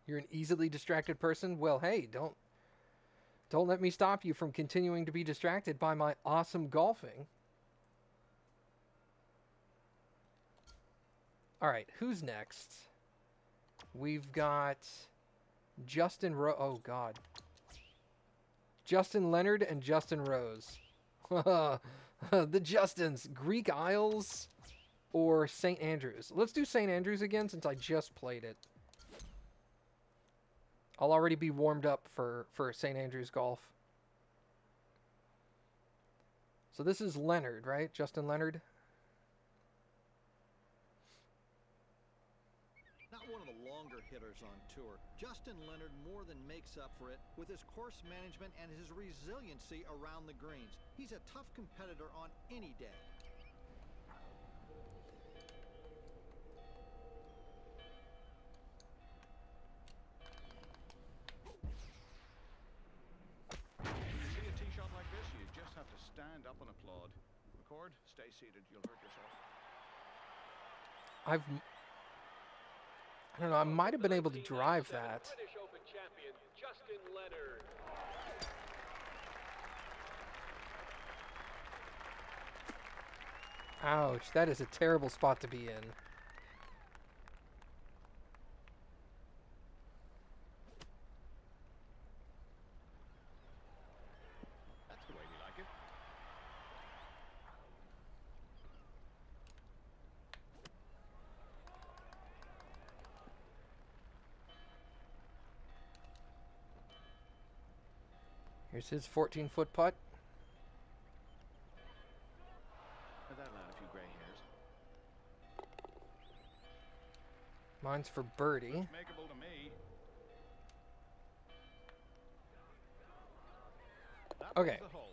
You're an easily distracted person? Well, hey, don't let me stop you from continuing to be distracted by my awesome golfing. All right, who's next? We've got oh God. Justin Leonard and Justin Rose. The Justins, Greek Isles or St. Andrews. Let's do St. Andrews again since I just played it. I'll already be warmed up for St. Andrews golf. So this is Leonard, right? Justin Leonard. Not one of the longer hitters on tour, Justin Leonard more than makes up for it with his course management and his resiliency around the greens. He's a tough competitor on any day. When you see a tee shot like this, you just have to stand up and applaud. McCord, stay seated. You'll hurt yourself. I don't know, I might have been able to drive that. British Open champion Justin Leonard. Ouch, that is a terrible spot to be in. That's the way we like it. Here's his 14-foot putt. That'll add a few gray hairs. Mine's for birdie. Makeable to me. That Okay. was the hole.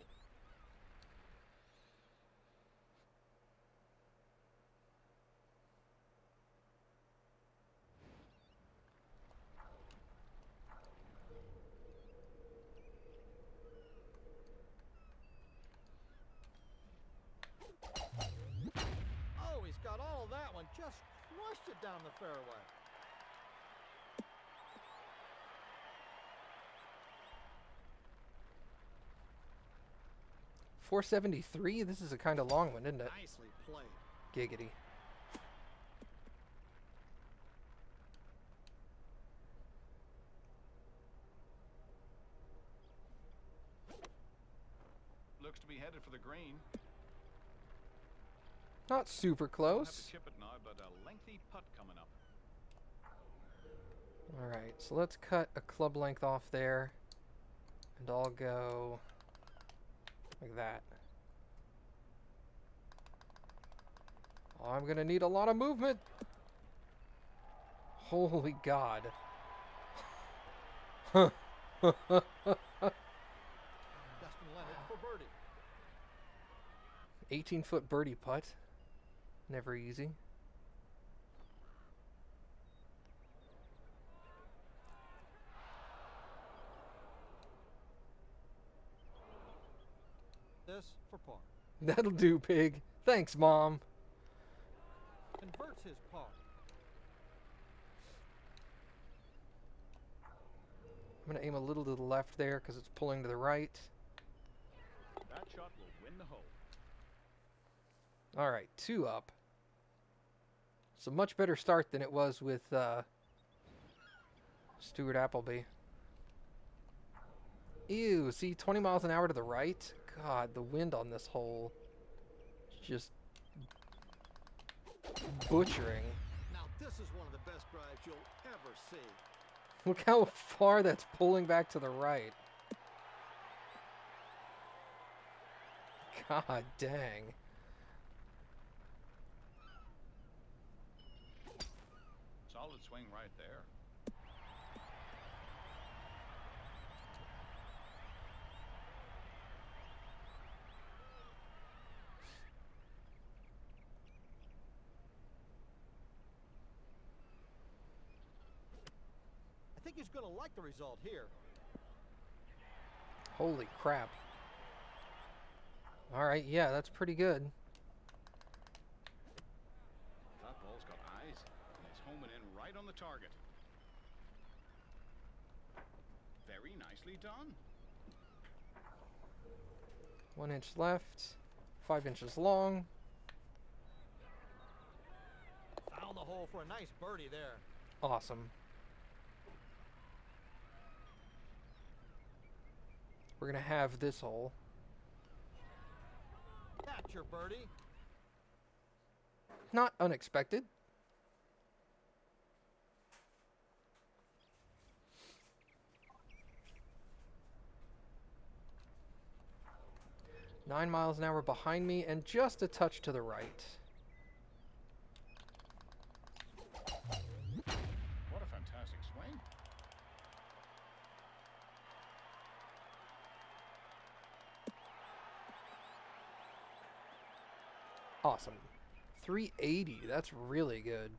Oh, he's got all of that one. Just crushed it down the fairway. .473? This is a kind of long one, isn't it? Nicely played. Giggity. Looks to be headed for the green. Not super Have to close. chip it now, but a lengthy putt coming up. Alright, so let's cut a club length off there. And I'll go like that. Oh, I'm gonna need a lot of movement. Holy God. Justin Leonard for birdie. 18-foot birdie putt. Never easy. This for par. That'll do, pig. Thanks, Mom. Converts his par. I'm going to aim a little to the left there because it's pulling to the right. That shot will win the hole. All right, 2 up. It's a much better start than it was with Stuart Appleby. Ew, see, 20 miles an hour to the right? God, the wind on this hole is just butchering. Now this is one of the best drives you'll ever see. Look how far that's pulling back to the right. God dang. Solid swing right there. I think he's going to like the result here. Holy crap. All right, yeah, that's pretty good. That ball's got eyes, and it's homing in right on the target. Nicely done. 1 inch left. 5 inches long. Found the hole for a nice birdie there. Awesome. We're gonna have this hole. That's your birdie. Not unexpected. Nine miles an hour behind me and just a touch to the right. What a fantastic swing. Awesome. 380. That's really good.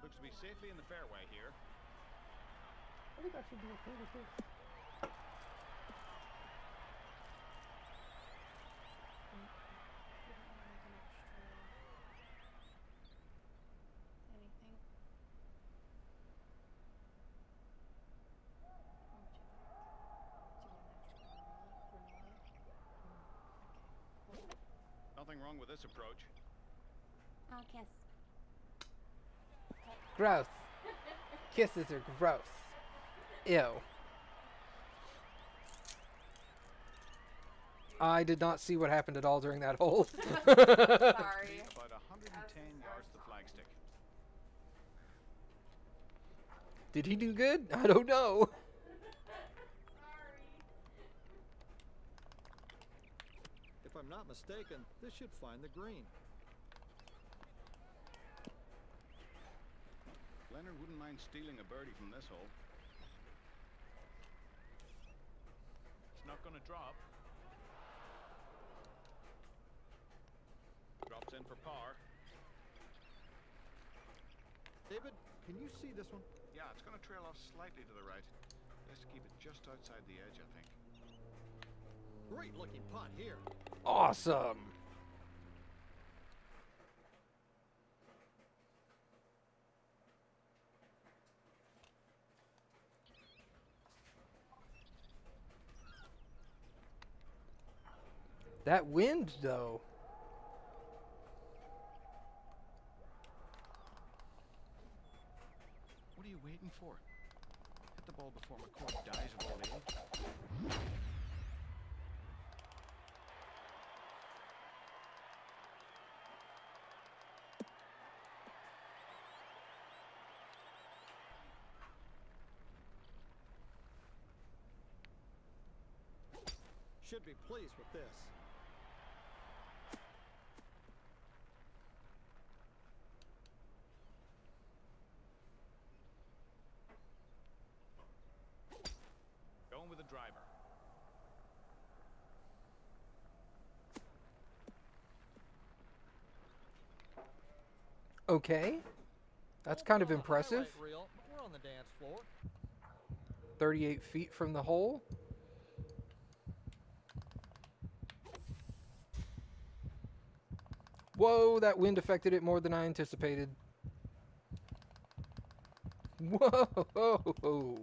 Looks to be safely in the fairway here. I think I should be okay with this. Nothing wrong with this approach. I'll kiss. Gross. Kisses are gross. Ew. I did not see what happened at all during that hole. Sorry. About 110 yards to the flagstick. Did he do good? I don't know. If I'm not mistaken, this should find the green. Leonard wouldn't mind stealing a birdie from this hole. It's not going to drop. Drops in for par. David, can you see this one? Yeah, it's going to trail off slightly to the right. Best to keep it just outside the edge, I think. Great looking putt here. Awesome. That wind, though. What are you waiting for? Hit the ball before McCourt dies of old age. Should be pleased with this. Going with the driver. Okay. That's kind of We're on the impressive. highlight reel, but we're on the dance floor. 38 feet from the hole. Whoa, that wind affected it more than I anticipated. Whoa!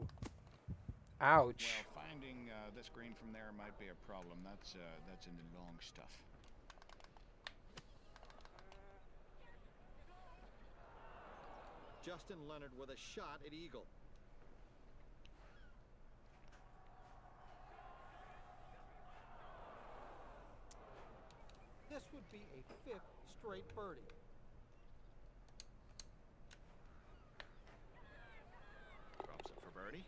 Ouch. Well, finding this green from there might be a problem. That's in the long stuff. Justin Leonard with a shot at eagle. This would be a 5th straight birdie. Drops it for birdie.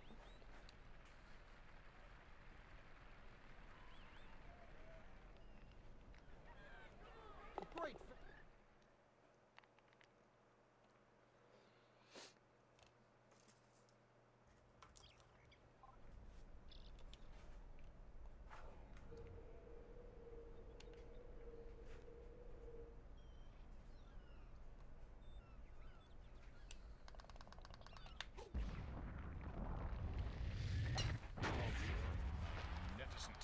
Great. Magnificent.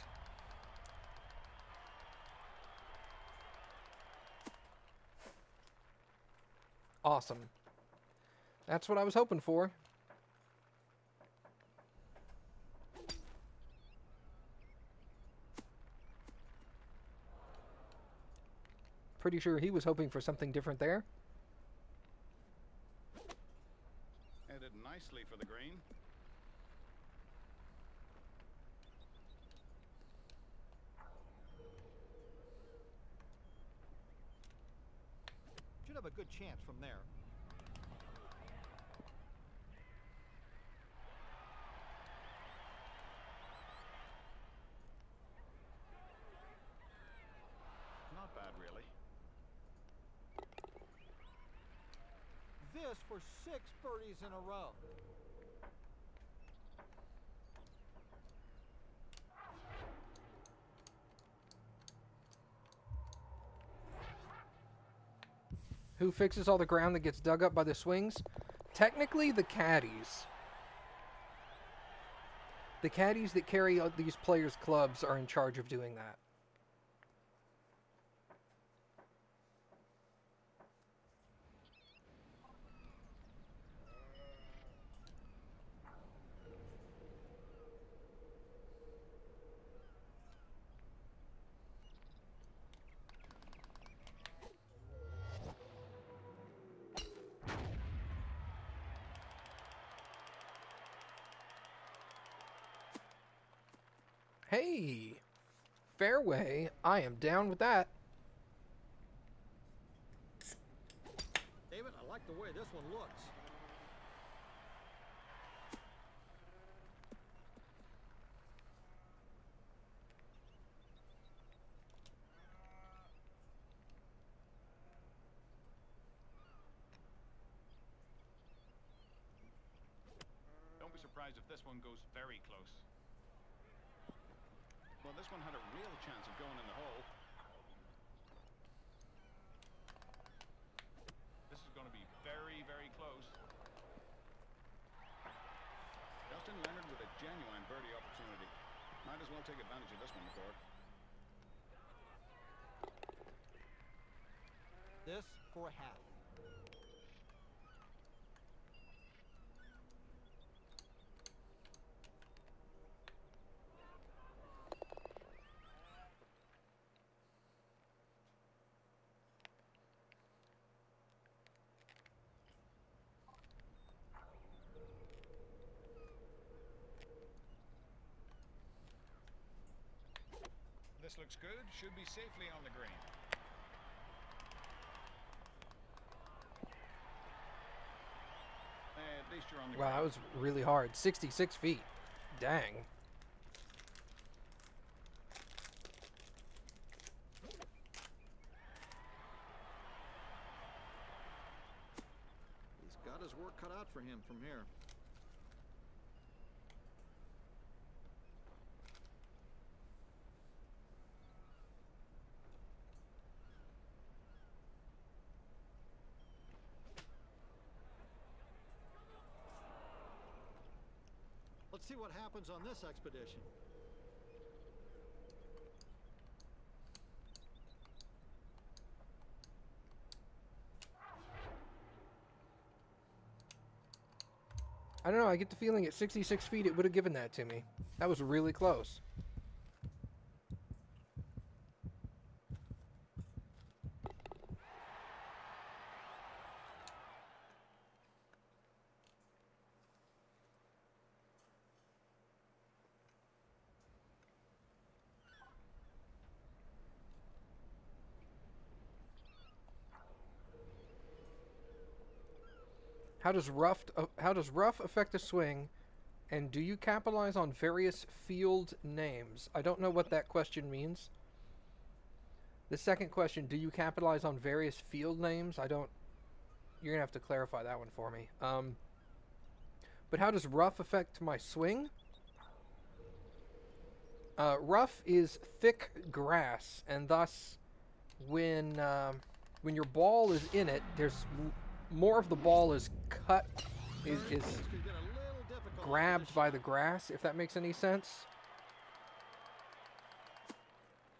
Awesome. That's what I was hoping for. pretty sure he was hoping for something different there. Headed nicely for the green. Should have a good chance from there. Not bad, really. This for 6 birdies in a row. Who fixes all the ground that gets dug up by the swings? Technically, the caddies. The caddies that carry out these players' clubs are in charge of doing that. Hey, fairway, I am down with that. David, I like the way this one looks. Don't be surprised if this one goes very close. Well, this one had a real chance of going in the hole. This is going to be very, very close. Justin Leonard with a genuine birdie opportunity. Might as well take advantage of this one, McCord. This for a half. This looks good. Should be safely on the green. At least you're on the Wow, green. that was really hard. 66 feet. Dang. He's got his work cut out for him from here. Let's see what happens on this expedition. I don't know, I get the feeling at 66 feet it would have given that to me. That was really close. How does rough affect the swing, and do you capitalize on various field names? I don't know what that question means. The second question, do you capitalize on various field names? I don't. You're gonna have to clarify that one for me. But how does rough affect my swing? Rough is thick grass, and thus, when your ball is in it, there's more of the ball is cut, is grabbed by the grass, if that makes any sense.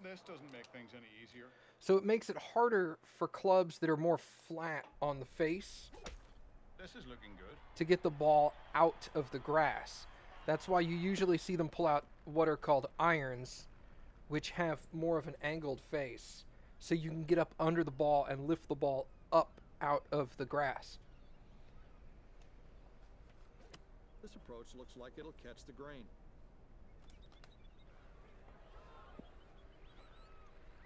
This doesn't make things any easier. So it makes it harder for clubs that are more flat on the face This is looking good. to get the ball out of the grass. That's why you usually see them pull out what are called irons, which have more of an angled face. so you can get up under the ball and lift the ball up out of the grass. This approach looks like it'll catch the green.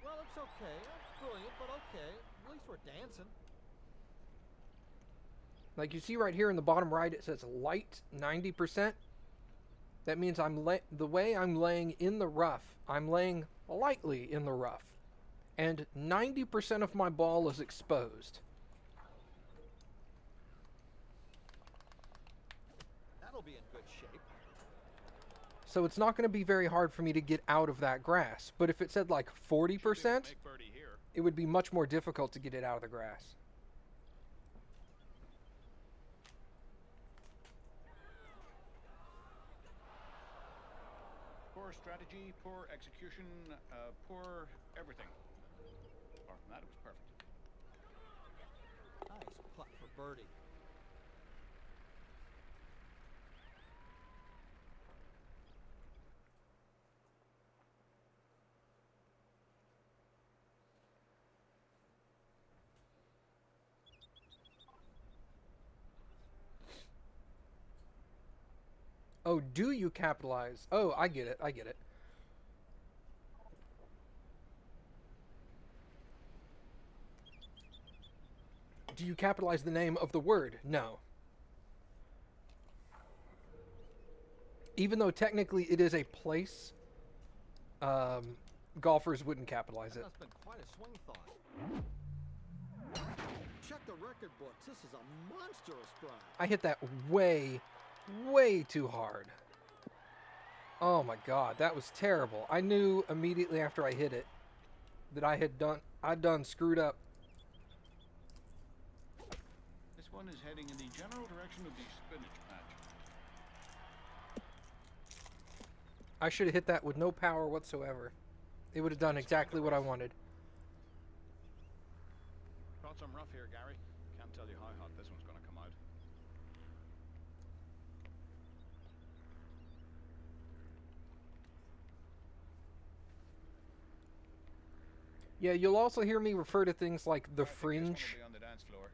Well, it's okay. Not brilliant, but okay. At least we're dancing. Like you see right here in the bottom right, it says light 90%. That means the way I'm laying in the rough, I'm laying lightly in the rough. And 90% of my ball is exposed. That'll be in good shape. So it's not going to be very hard for me to get out of that grass. But if it said like 40%, it would be much more difficult to get it out of the grass. Poor strategy, poor execution, poor everything. Apart from that, it was perfect. Nice putt for birdie. Oh, do you capitalize? Oh, I get it. I get it. Do you capitalize the name of the word? No. Even though technically it is a place, golfers wouldn't capitalize it. That's been quite a swing thought. Check the record books. This is a monstrous drive. I hit that way too hard. Oh my god, that was terrible. I knew immediately after I hit it that I'd done screwed up. This one is heading in the general direction of the spinach patch. I should have hit that with no power whatsoever. It would have done exactly what I wanted. Caught some rough here, Gary. Can't tell you how hot this one's going to come out. Yeah, you'll also hear me refer to things like the fringe. On the dance floor.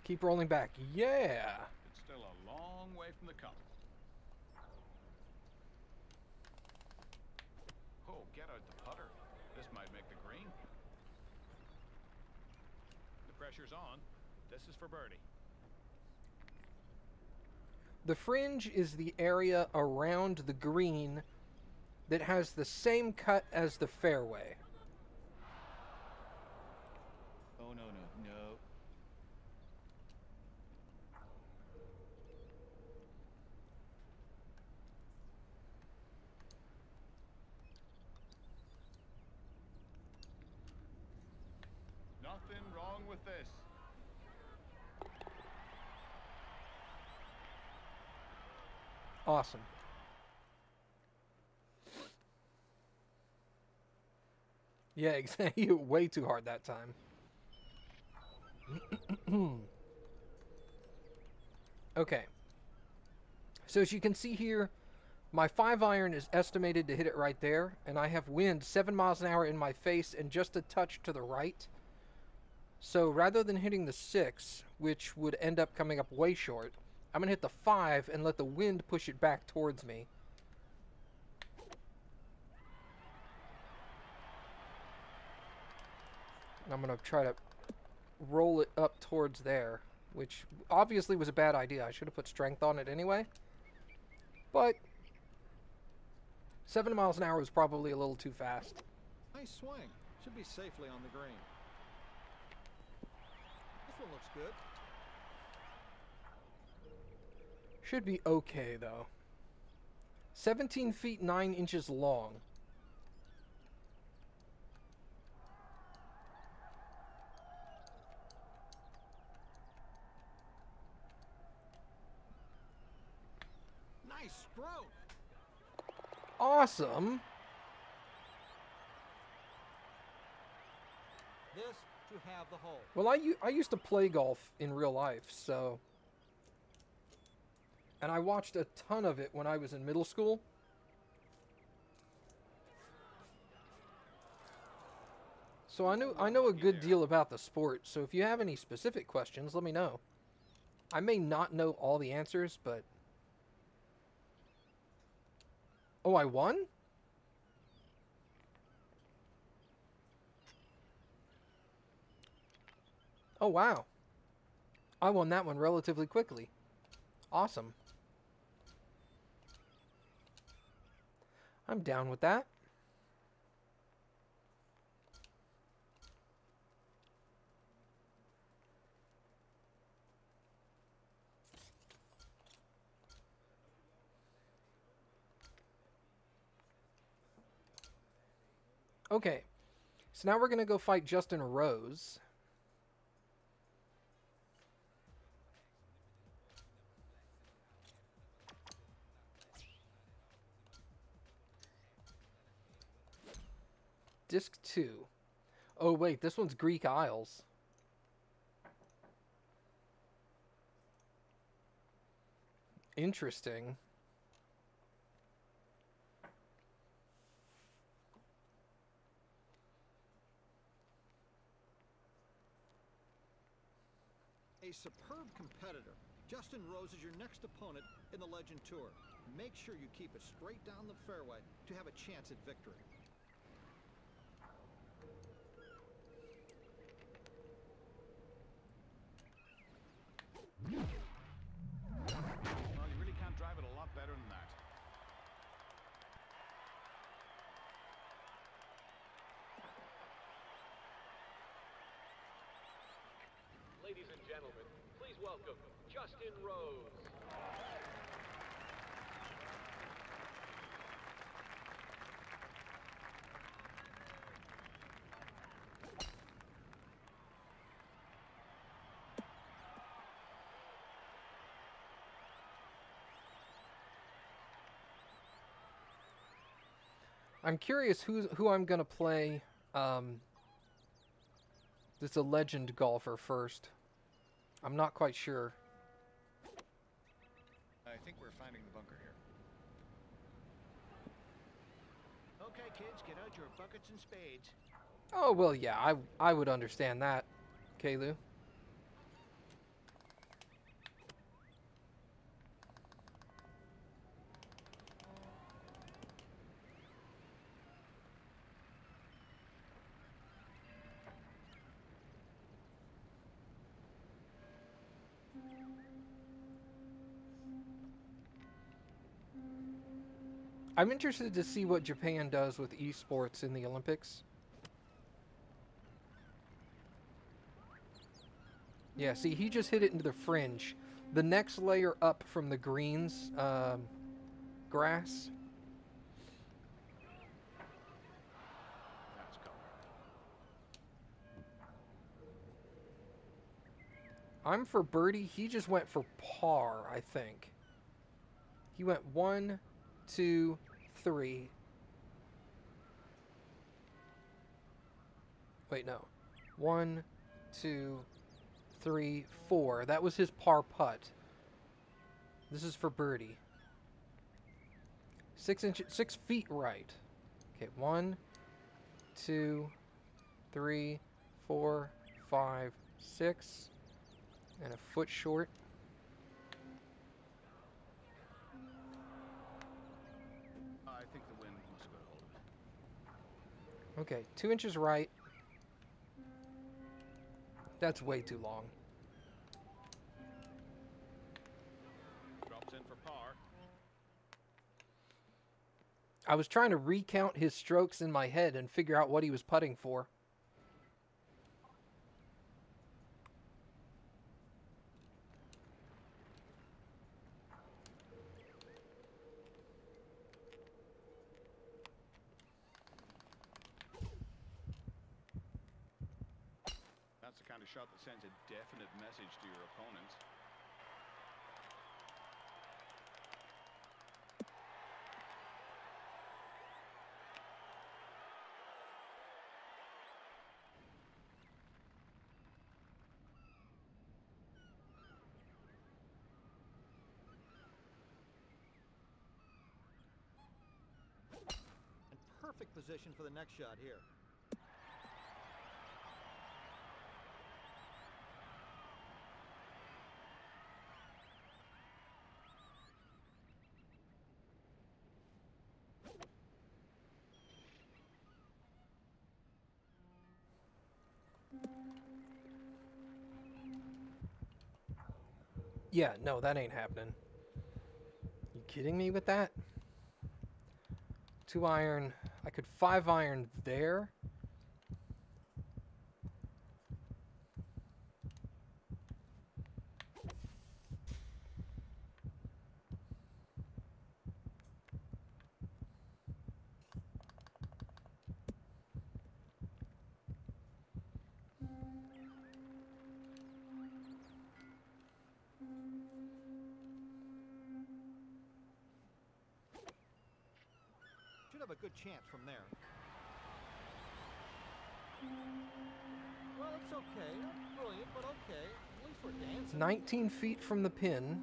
Keep rolling back. Yeah. It's still a long way from the cup. Oh, get out the putter. This might make the green. The pressure's on. This is for birdie. The fringe is the area around the green that has the same cut as the fairway. Oh, no. Nothing wrong with this. Awesome. Yeah, exactly. You hit way too hard that time. Okay. So as you can see here, my 5-iron is estimated to hit it right there, and I have wind 7 miles an hour in my face and just a touch to the right. So rather than hitting the 6, which would end up coming up way short, I'm going to hit the 5 and let the wind push it back towards me. I'm going to try to roll it up towards there, which obviously was a bad idea. I should have put strength on it anyway. But 7 miles an hour was probably a little too fast. Nice swing. Should be safely on the green. This one looks good. Should be okay, though. 17 feet 9 inches long. Nice stroke. Awesome. This to have the hole. Well, I used to play golf in real life, so... And I watched a ton of it when I was in middle school. So I know a good deal about the sport, so if you have any specific questions, let me know. I may not know all the answers, but... Oh, I won? Oh, wow. I won that one relatively quickly. Awesome. I'm down with that. Okay, so now we're going to go fight Justin Rose. Disc 2. Oh, wait, this one's Greek Isles. Interesting. A superb competitor. Justin Rose is your next opponent in the Legend Tour. Make sure you keep it straight down the fairway to have a chance at victory. Well, you really can't drive it a lot better than that. Ladies and gentlemen, please welcome Justin Rose. I'm curious who I'm going to play that's a legend golfer first. I'm not quite sure. I think we're finding the bunker here. Okay, kids, get out your buckets and spades. Oh, well, yeah, I would understand that, Kalu. I'm interested to see what Japan does with esports in the Olympics. Yeah, see, he just hit it into the fringe. The next layer up from the greens, grass. That's covered. I'm for birdie. He just went for par, I think. He went 1, 2, 3. Wait, no. 1, 2, 3, 4. That was his par putt. This is for birdie. 6 feet right. Okay, 1, 2, 3, 4, 5, 6, and a foot short. I think the wind must have got hold of it. Okay, 2 inches right. That's way too long. Drops in for par. I was trying to recount his strokes in my head and figure out what he was putting for. That's the kind of shot that sends a definite message to your opponents. And perfect position for the next shot here. Yeah, no, that ain't happening. You kidding me with that? 2 iron. I could 5 iron there. Should have a good chance from there. Well, it's okay. Not brilliant, but okay. At least we're dancing. 19 feet from the pin.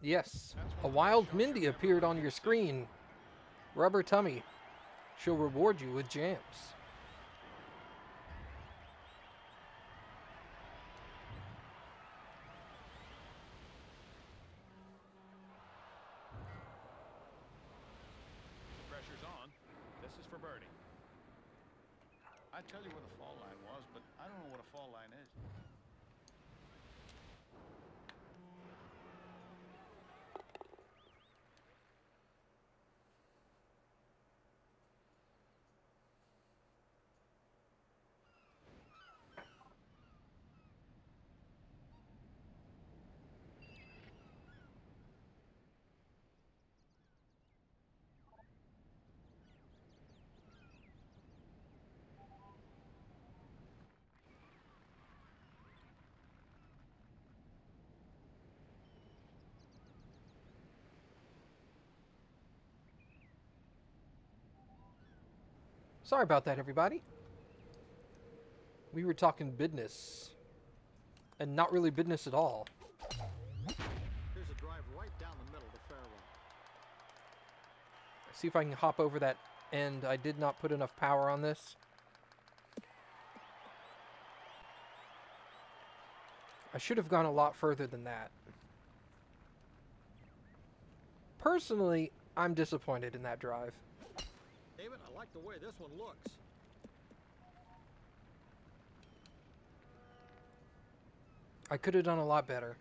Yes, a wild Mindy appeared on your screen. Rubber Tummy. She'll reward you with jams. Pressure's on. This is for birdie. I'd tell you where the fall line was, but I don't know what a fall line is. Sorry about that, everybody. We were talking business. And not really business at all. Here's a drive right down the middle of the fairway. See if I can hop over that end. I did not put enough power on this. I should have gone a lot further than that. Personally, I'm disappointed in that drive. David, I like the way this one looks. I could have done a lot better.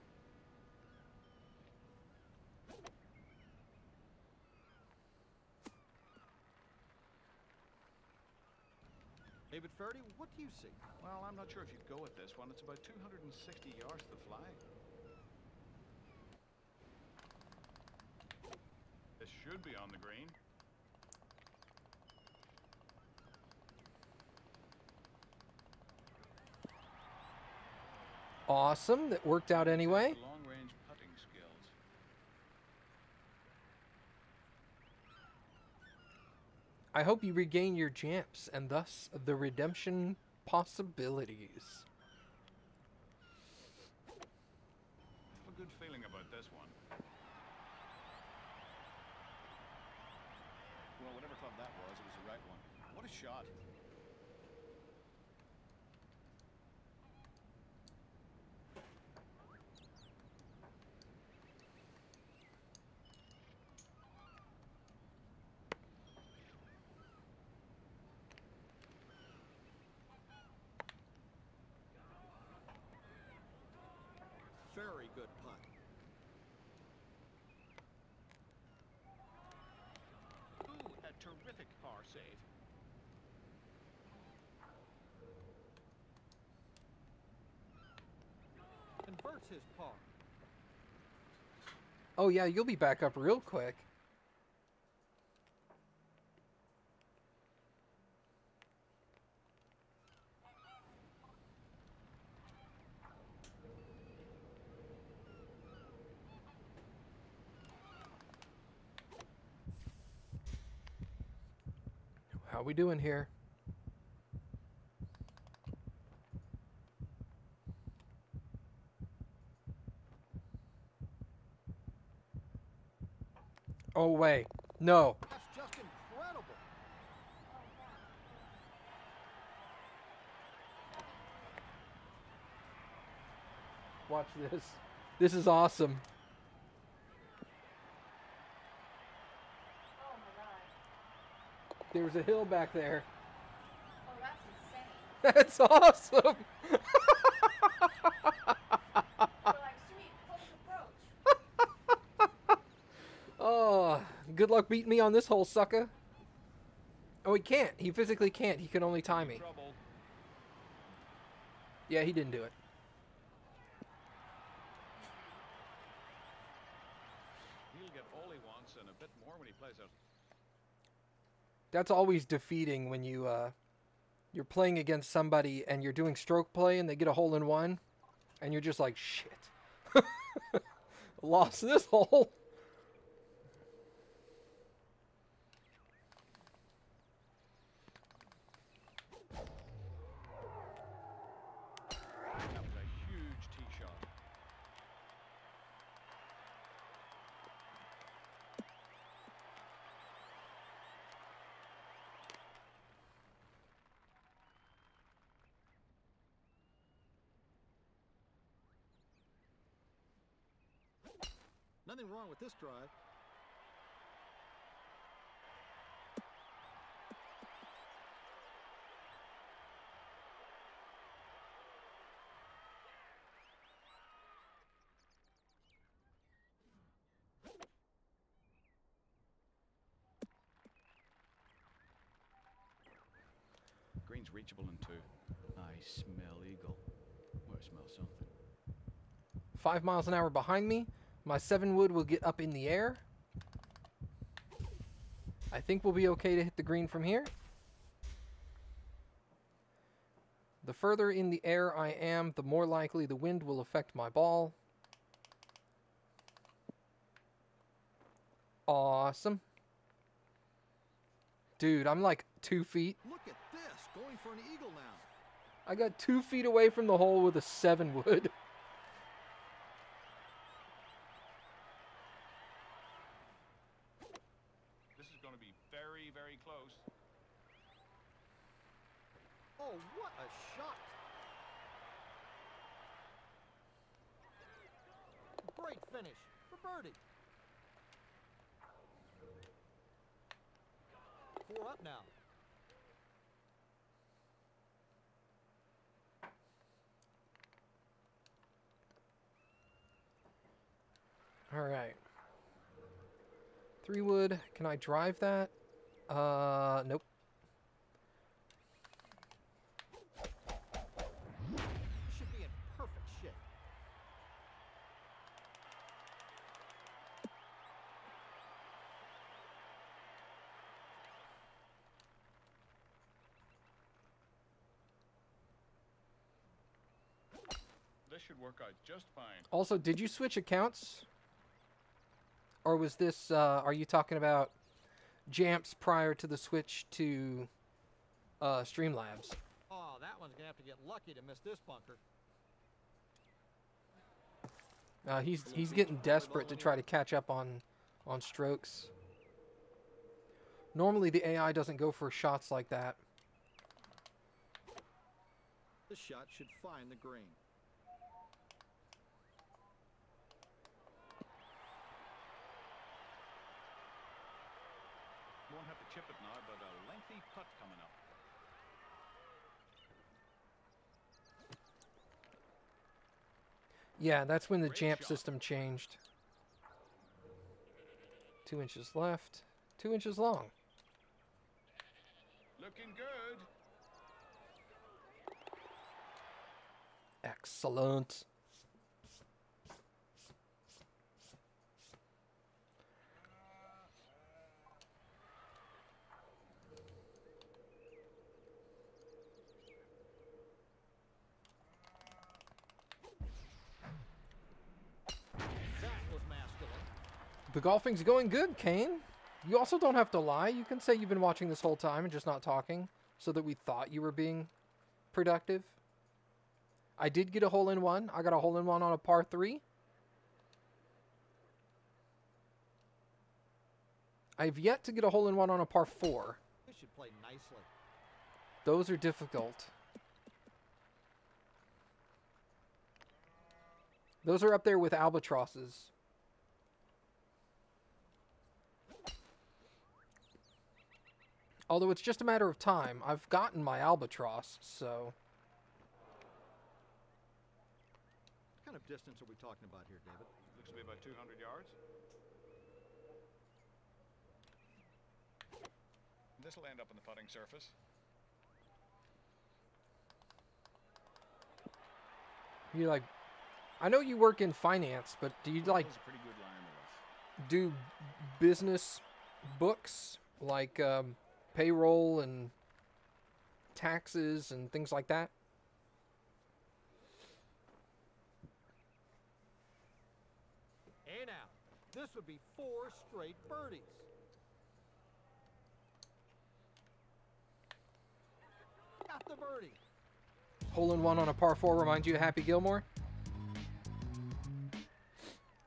David Ferdy, what do you see? Well, I'm not sure if you'd go with this one. It's about 260 yards to the flag. This should be on the green. Awesome. That worked out anyway. Long-range putting skills. I hope you regain your jams and thus the redemption possibilities. I have a good feeling about this one. Well, whatever club that was, it was the right one. What a shot. Very good putt. Ooh, a terrific par save. Converts his par. Oh yeah, you'll be back up real quick. How we doing here? Oh wait, no. That's just incredible. Watch this. This is awesome. There's a hill back there. Oh, that's insane. That's awesome. We're like, sweet, close approach. Oh, good luck beating me on this hole, sucker. Oh, he can't. He physically can't. He can only tie me. Trouble. Yeah, he didn't do it. He'll get all he wants and a bit more when he plays out. That's always defeating when you're playing against somebody and you're doing stroke play and they get a hole in one, and you're just like, shit. Lost this hole. That was a huge tee shot. Nothing wrong with this drive. Green's reachable in two. I smell eagle. Or I smell something. 5 miles an hour behind me. My 7-wood will get up in the air. I think we'll be okay to hit the green from here. The further in the air I am, the more likely the wind will affect my ball. Awesome. Dude, I'm like 2 feet. Look at this, going for an eagle now. I got 2 feet away from the hole with a 7-wood. This is going to be very, very close. Oh, what a shot. Great finish for birdie. 4 up now. All right. 3-wood. Can I drive that? Nope. Should be in perfect shape. This should work out just fine. Also, did you switch accounts? Or was this, are you talking about Jamps prior to the switch to Streamlabs? Oh, that one's going to have to get lucky to miss this bunker. He's getting desperate to try to catch up on strokes. Normally the AI doesn't go for shots like that. This shot should find the green. Won't have to chip it now, but a lengthy putt coming up. Yeah, that's when the Great Jamp shot. system changed. 2 inches left, 2 inches long. Looking good. Excellent. That was masculine. The golfing's going good, Kane. You also don't have to lie. You can say you've been watching this whole time and just not talking so that we thought you were being productive. I did get a hole-in-one. I got a hole-in-one on a par 3. I've yet to get a hole-in-one on a par 4. This should play nicely. Those are difficult. Those are up there with albatrosses. Although it's just a matter of time. I've gotten my albatross, so... What kind of distance are we talking about here, David? Looks to be about 200 yards. This will end up on the putting surface. You like... I know you work in finance, but do you like That's a pretty good line with us. do business books? Like payroll and taxes and things like that? And out. This would be 4 straight birdies. Got the birdie. Hole-in-one on a par 4 reminds you of Happy Gilmore?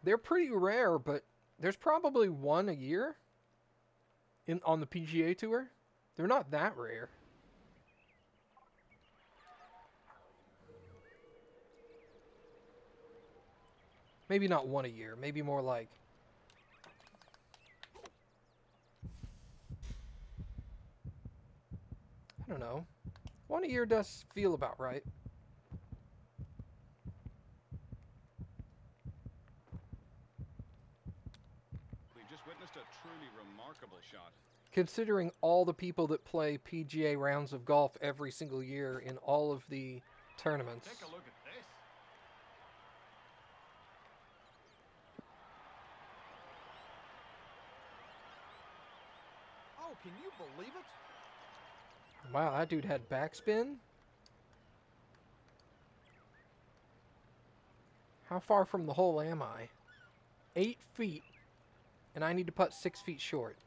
They're pretty rare, but there's probably one a year on the PGA Tour. They're not that rare. Maybe not one a year. Maybe more like... I don't know. One a year does feel about right. We just witnessed a truly remarkable shot. Considering all the people that play PGA rounds of golf every single year in all of the tournaments. Take a look at this. Oh, can you believe it? Wow, that dude had backspin? How far from the hole am I? 8 feet, and I need to putt 6 feet short.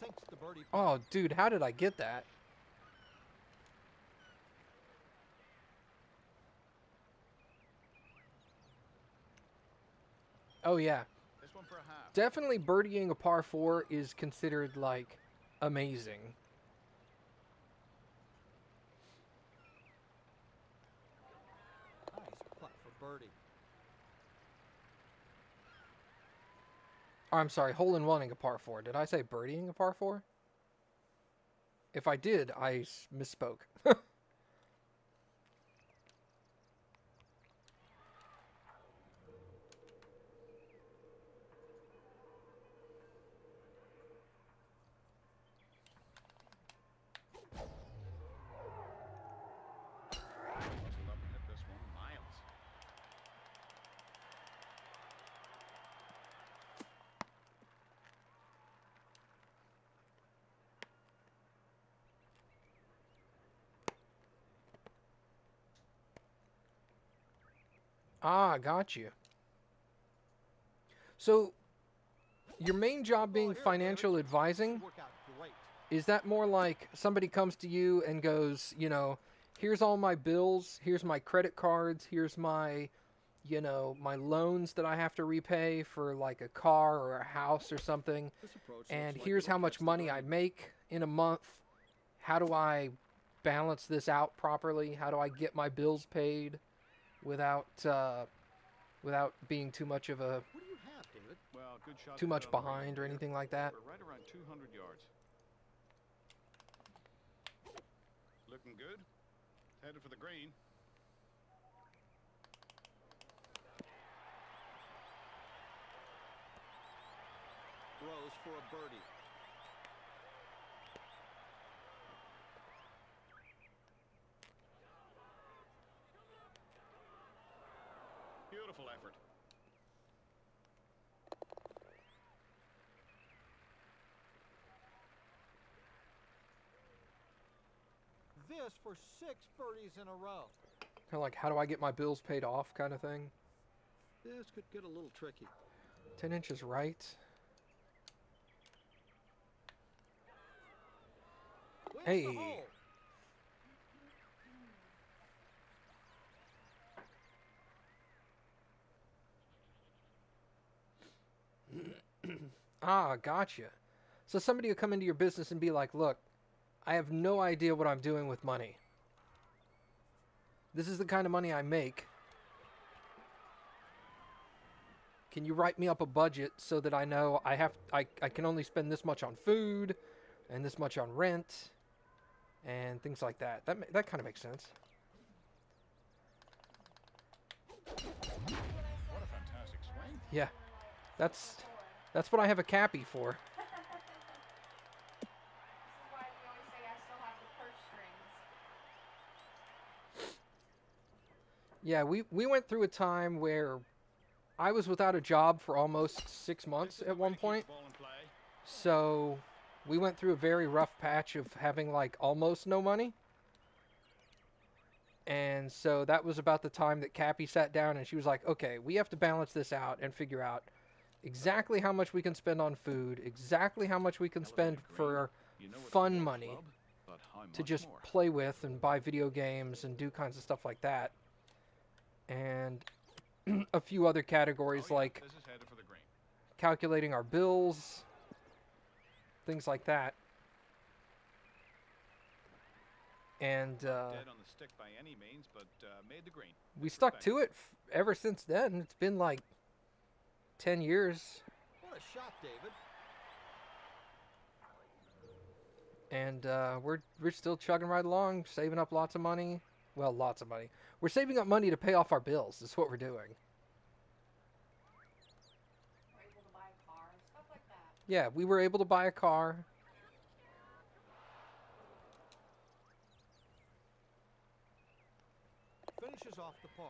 Sinks the birdie. Oh, dude, how did I get that? Oh, yeah. This one for a half. Definitely birdieing a par 4 is considered, like, amazing. Nice putt for birdie. Oh, I'm sorry, hole-in-oneing a par 4. Did I say birdieing a par 4? If I did, I misspoke. Muscled up and hit this one miles. Ah, got you. So, your main job being Oh, here, financial David. advising, Work out great. is that more like somebody comes to you and goes, you know, here's all my bills, here's my credit cards, here's my, you know, my loans that I have to repay for like a car or a house or something, This approach and looks like here's it'll how much catch the money I birdie. make in a month. How do I balance this out properly? How do I get my bills paid without without being too much of a What do you have, David? Well, good shot. too to much hit on the green behind or here. anything like that? We're right around 200 yards. Looking good. Headed for the green. Rose for a birdie. Beautiful effort. This for 6 birdies in a row. Kind of like, how do I get my bills paid off kind of thing? This could get a little tricky. 10 inches right. Wins Hey. the hole. Ah, gotcha. So somebody will come into your business and be like, look, I have no idea what I'm doing with money. This is the kind of money I make. can you write me up a budget so that I know I can only spend this much on food and this much on rent and things like that. That kind of makes sense. What a fantastic swing. Yeah. That's what I have a cappy for. This is why we always say I still have the purse strings. Yeah, we went through a time where I was without a job for almost 6 months at one point. Ball in play. So we went through a very rough patch of having like almost no money. And so that was about the time that Cappy sat down and she was like, okay, we have to balance this out and figure out exactly how much we can spend on food, exactly how much we can spend for You know it's fun a golf money club, but how to much just more? play with and buy video games and do kinds of stuff like that. And a few other categories Oh, yeah, like this is headed for the green. calculating our bills, things like that. And Dead on the stick by any means, but made the green. we stuck to it ever since then. It's been like 10 years. What a shot, David. And we're still chugging right along, saving up lots of money. Well, lots of money. We're saving up money to pay off our bills. That's what we're doing. We're able to buy a car, stuff like that. Yeah, we were able to buy a car. Finishes off the par.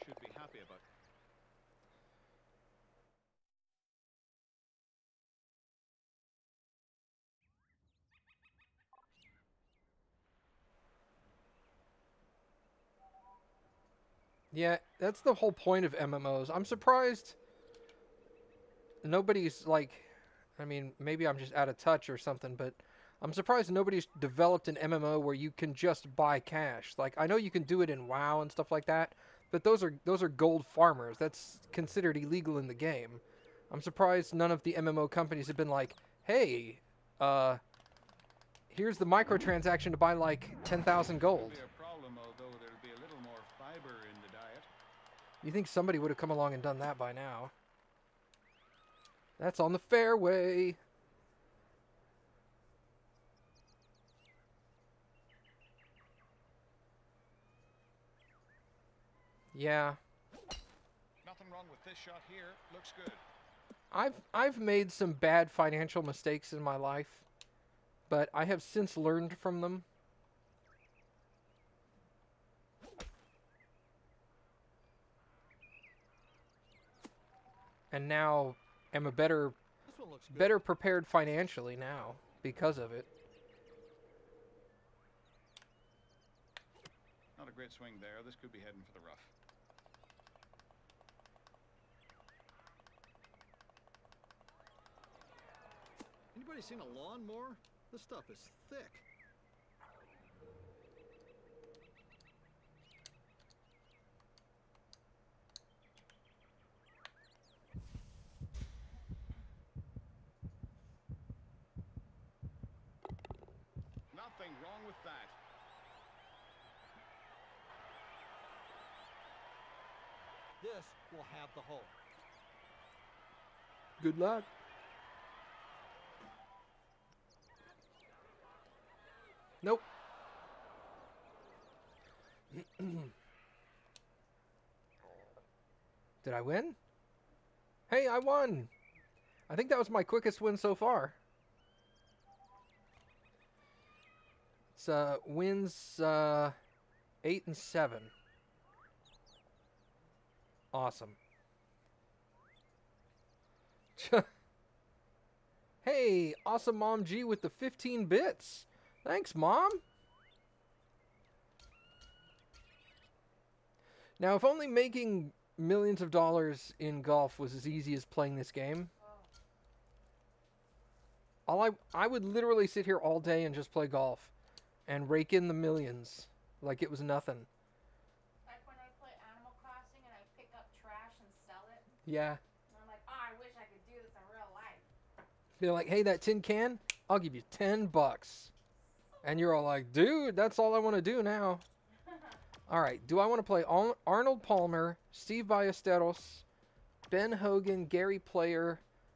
Should be happy about. Yeah, that's the whole point of MMOs. I'm surprised nobody's like, I mean, maybe I'm just out of touch or something, but I'm surprised nobody's developed an MMO where you can just buy cash. Like, I know you can do it in WoW and stuff like that, but those are gold farmers. That's considered illegal in the game. I'm surprised none of the MMO companies have been like, hey, here's the microtransaction to buy like 10,000 gold. Be a problem, although there'll be a little more fiber in the diet. You think somebody would have come along and done that by now? That's on the fairway. Yeah, Nothing wrong with this shot here. Looks good. I've made some bad financial mistakes in my life, but I have since learned from them. And now am a better This one looks good. better prepared financially now because of it. Not a great swing there. This could be heading for the rough. Anybody seen a lawnmower? This stuff is thick. Nothing wrong with that. This will have the hole. Good luck. Nope. Did I win? Hey, I won! I think that was my quickest win so far. It's wins 8 and 7. Awesome. Hey, AwesomeMattG with the 15 bits. Thanks, Mom. Now, if only making millions of dollars in golf was as easy as playing this game, I would literally sit here all day and just play golf and rake in the millions like it was nothing. Like when I play Animal Crossing and I pick up trash and sell it. Yeah. And I'm like, oh, I wish I could do this in real life. They're like, hey, that tin can, I'll give you $10. And you're all like, dude, that's all I want to do now. All right. Do I want to play Arnold Palmer, Steve Ballesteros, Ben Hogan, Gary Player,